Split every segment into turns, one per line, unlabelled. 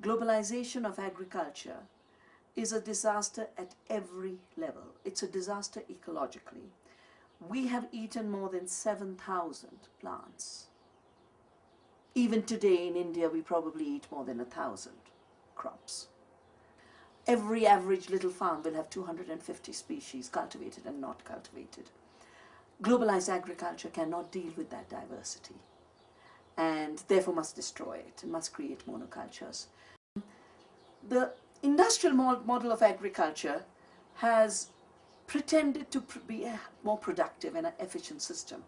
Globalization of agriculture is a disaster at every level. It's a disaster ecologically. We have eaten more than 7,000 plants. Even today in India, we probably eat more than 1,000 crops. Every average little farm will have 250 species, cultivated and not cultivated. Globalized agriculture cannot deal with that diversity and therefore must destroy it and must create monocultures. The industrial model of agriculture has pretended to be a more productive and an efficient system,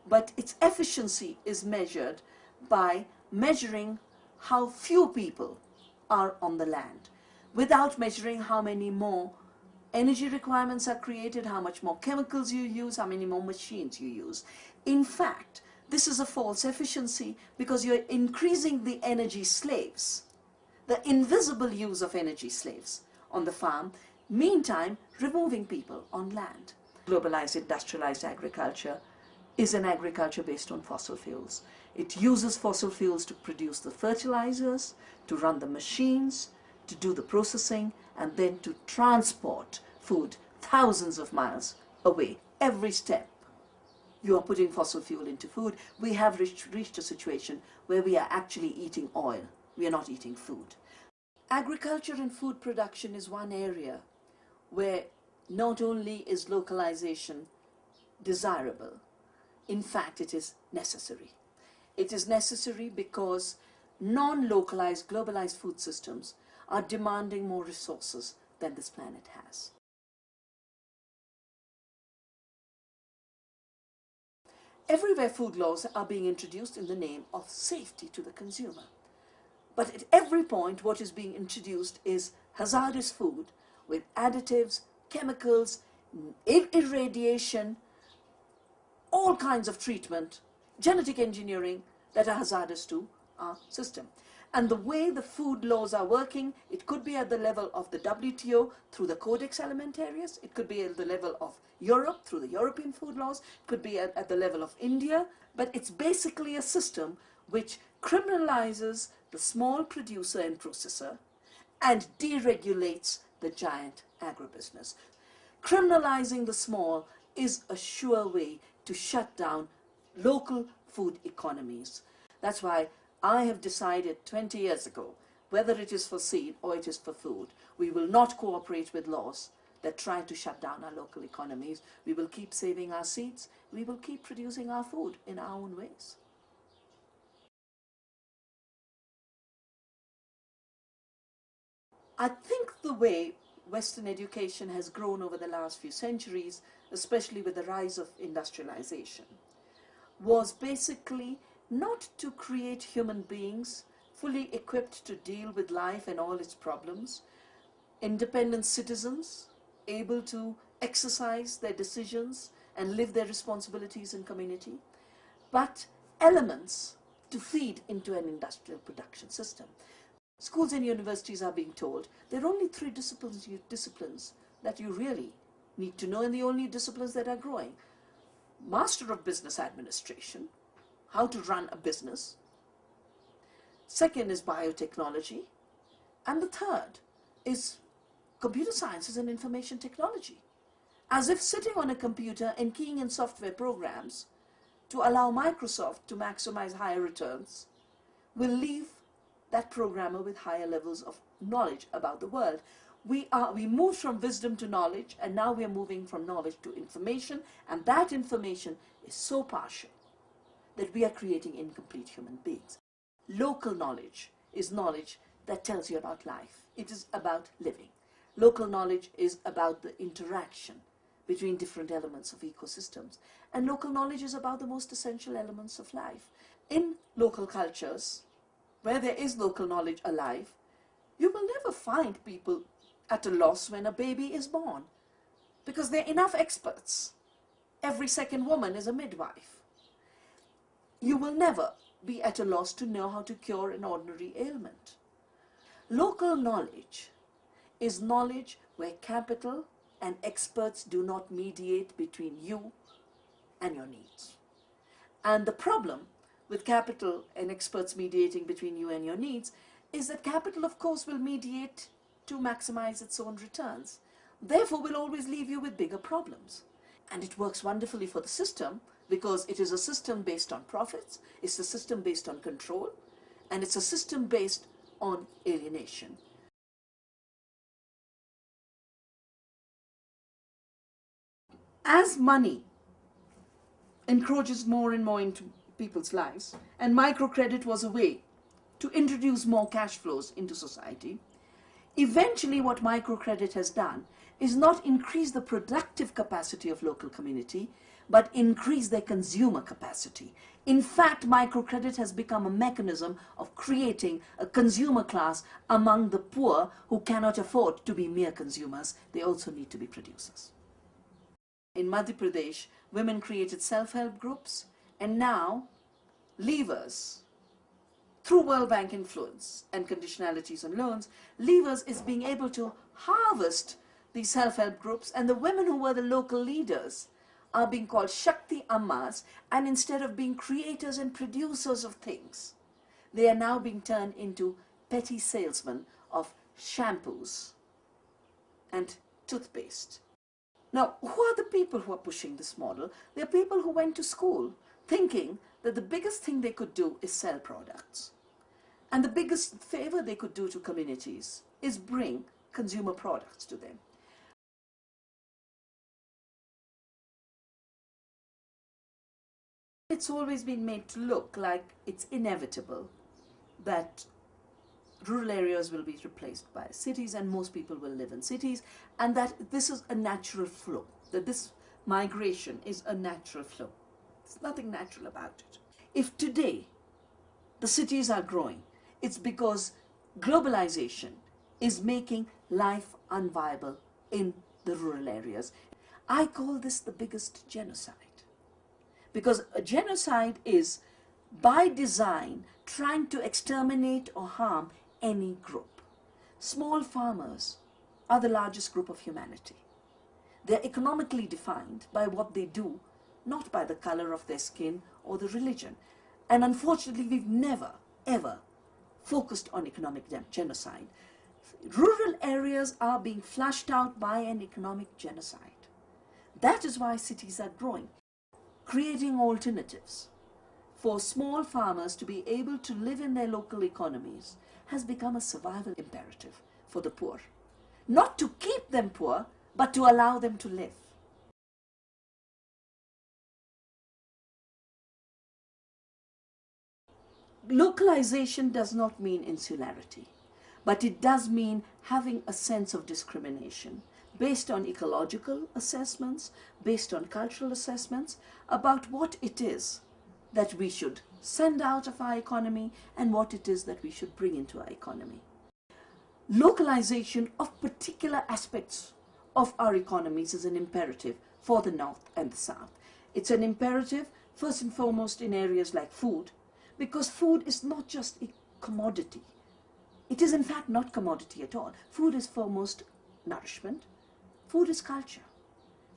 but its efficiency is measured by measuring how few people are on the land, without measuring how many more energy requirements are created, how much more chemicals you use, how many more machines you use. In fact, this is a false efficiency because you're increasing the energy slaves, the invisible use of energy slaves on the farm, meantime removing people on land. Globalized industrialized agriculture is an agriculture based on fossil fuels. It uses fossil fuels to produce the fertilizers, to run the machines, to do the processing, and then to transport food thousands of miles away. Every step you are putting fossil fuel into food. We have reached a situation where we are actually eating oil. We are not eating food. Agriculture and food production is one area where not only is localization desirable, in fact it is necessary. It is necessary because non-localized, globalized food systems are demanding more resources than this planet has. Everywhere food laws are being introduced in the name of safety to the consumer. But at every point what is being introduced is hazardous food with additives, chemicals, irradiation, all kinds of treatment, genetic engineering that are hazardous to our system. And the way the food laws are working, it could be at the level of the WTO through the Codex Alimentarius, it could be at the level of Europe through the European food laws, it could be at the level of India, but it's basically a system which criminalizes the small producer and processor and deregulates the giant agribusiness. Criminalizing the small is a sure way to shut down local food economies. That's why I have decided 20 years ago, whether it is for seed or it is for food, we will not cooperate with laws that try to shut down our local economies. We will keep saving our seeds. We will keep producing our food in our own ways. I think the way Western education has grown over the last few centuries, especially with the rise of industrialization, was basically not to create human beings fully equipped to deal with life and all its problems, independent citizens, able to exercise their decisions and live their responsibilities in community, but elements to feed into an industrial production system. Schools and universities are being told there are only 3 disciplines that you really need to know, and the only disciplines that are growing. Master of Business Administration, how to run a business. Second is biotechnology. And the third is computer sciences and information technology. As if sitting on a computer and keying in software programs to allow Microsoft to maximize higher returns will leave that programmer with higher levels of knowledge about the world. We moved from wisdom to knowledge, and now we are moving from knowledge to information, and that information is so partial that we are creating incomplete human beings. Local knowledge is knowledge that tells you about life. It is about living. Local knowledge is about the interaction between different elements of ecosystems. And local knowledge is about the most essential elements of life. In local cultures, where there is local knowledge alive, you will never find people at a loss when a baby is born, because there are enough experts. Every second woman is a midwife. You will never be at a loss to know how to cure an ordinary ailment. Local knowledge is knowledge where capital and experts do not mediate between you and your needs. And the problem with capital and experts mediating between you and your needs is that capital, of course, will mediate to maximize its own returns. Therefore, will always leave you with bigger problems. And it works wonderfully for the system because it is a system based on profits, it's a system based on control, and it's a system based on alienation. As money encroaches more and more into people's lives, and microcredit was a way to introduce more cash flows into society, eventually what microcredit has done is not increase the productive capacity of local community, but increase their consumer capacity. In fact, microcredit has become a mechanism of creating a consumer class among the poor who cannot afford to be mere consumers. They also need to be producers. In Madhya Pradesh, women created self-help groups, and now levers, through World Bank influence and conditionalities on loans, levers is being able to harvest these self-help groups, and the women who were the local leaders are being called Shakti Ammas, and instead of being creators and producers of things, they are now being turned into petty salesmen of shampoos and toothpaste. Now, who are the people who are pushing this model? They are people who went to school thinking that the biggest thing they could do is sell products. And the biggest favor they could do to communities is bring consumer products to them. It's always been made to look like it's inevitable that rural areas will be replaced by cities and most people will live in cities, and that this is a natural flow, that this migration is a natural flow. There's nothing natural about it. If today the cities are growing, it's because globalization is making life unviable in the rural areas. I call this the biggest genocide, because a genocide is by design trying to exterminate or harm any group. Small farmers are the largest group of humanity. They're economically defined by what they do, not by the color of their skin or the religion. And unfortunately, we've never, ever focused on economic genocide. Rural areas are being flushed out by an economic genocide. That is why cities are growing, creating alternatives for small farmers to be able to live in their local economies has become a survival imperative for the poor. Not to keep them poor, but to allow them to live. Localization does not mean insularity, but it does mean having a sense of discrimination based on ecological assessments, based on cultural assessments about what it is that we should send out of our economy and what it is that we should bring into our economy. Localization of particular aspects of our economies is an imperative for the North and the South. It's an imperative first and foremost in areas like food, because food is not just a commodity. It is in fact not commodity at all. Food is foremost nourishment. Food is culture.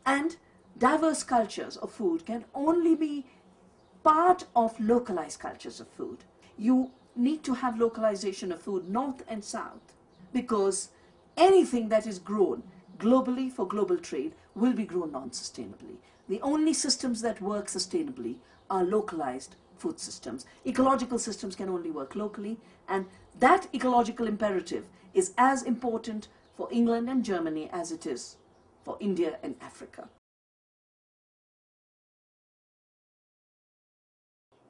And diverse cultures of food can only be part of localized cultures of food. You need to have localization of food north and south, because anything that is grown globally for global trade will be grown non-sustainably. The only systems that work sustainably are localized food systems. Ecological systems can only work locally, and that ecological imperative is as important for England and Germany as it is for India and Africa.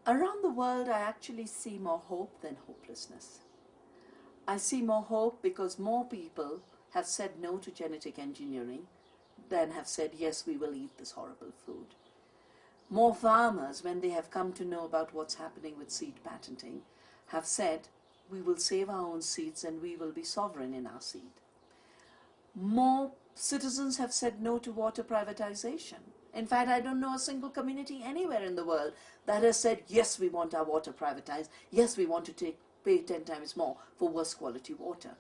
Around the world, I actually see more hope than hopelessness. I see more hope because more people have said no to genetic engineering than have said, yes, we will eat this horrible food. More farmers, when they have come to know about what's happening with seed patenting, have said, we will save our own seeds and we will be sovereign in our seed. More citizens have said no to water privatization. In fact, I don't know a single community anywhere in the world that has said, yes, we want our water privatized. Yes, we want to pay 10 times more for worse quality water.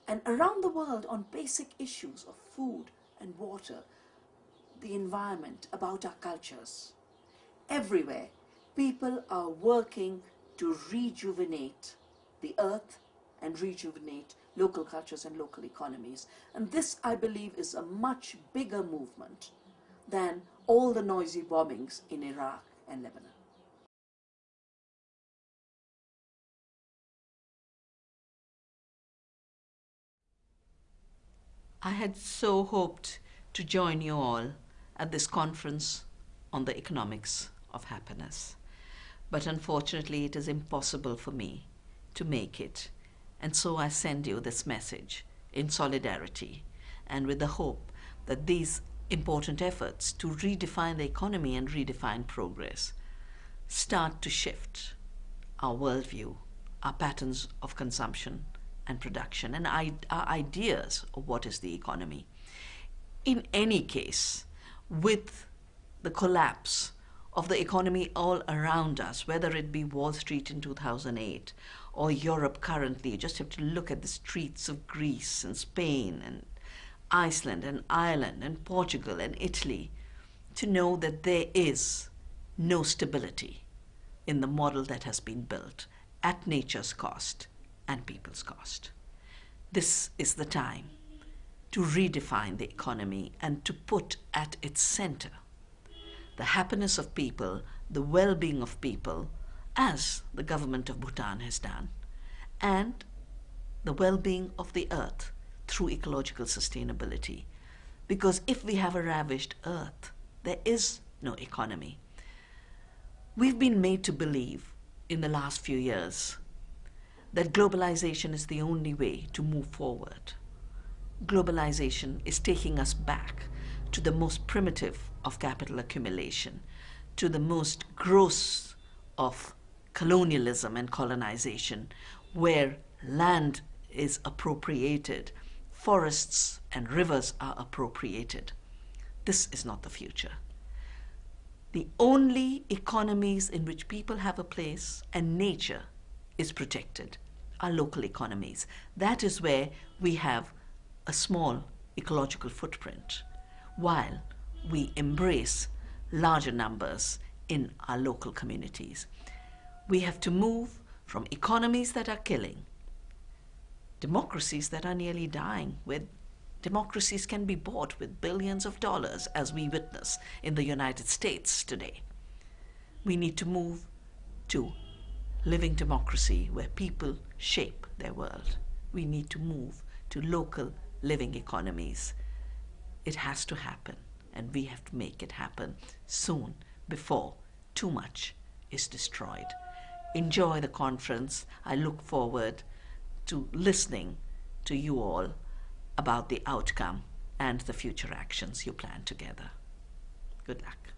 And around the world, on basic issues of food and water, the environment, about our cultures, everywhere, people are working to rejuvenate the earth and rejuvenate local cultures and local economies. And this, I believe, is a much bigger movement than all the noisy bombings in Iraq and Lebanon.
I had so hoped to join you all at this conference on the economics of happiness. But unfortunately, it is impossible for me to make it. And so I send you this message in solidarity and with the hope that these important efforts to redefine the economy and redefine progress start to shift our worldview, our patterns of consumption and production, and our ideas of what is the economy. In any case, with the collapse of the economy all around us, whether it be Wall Street in 2008 or Europe currently, you just have to look at the streets of Greece and Spain and Iceland and Ireland and Portugal and Italy to know that there is no stability in the model that has been built at nature's cost and people's cost. This is the time to redefine the economy and to put at its center the happiness of people, the well-being of people, as the government of Bhutan has done, and the well-being of the earth through ecological sustainability. Because if we have a ravished earth, there is no economy. We've been made to believe in the last few years that globalization is the only way to move forward. Globalization is taking us back to the most primitive of capital accumulation, to the most gross of colonialism and colonization, where land is appropriated, forests and rivers are appropriated. This is not the future. The only economies in which people have a place and nature is protected are local economies. That is where we have a small ecological footprint, while we embrace larger numbers in our local communities. We have to move from economies that are killing, democracies that are nearly dying, where democracies can be bought with billions of dollars, as we witness in the United States today. We need to move to living democracy where people shape their world. We need to move to local living economies. It has to happen, and we have to make it happen soon before too much is destroyed. Enjoy the conference. I look forward to listening to you all about the outcome and the future actions you plan together. Good luck.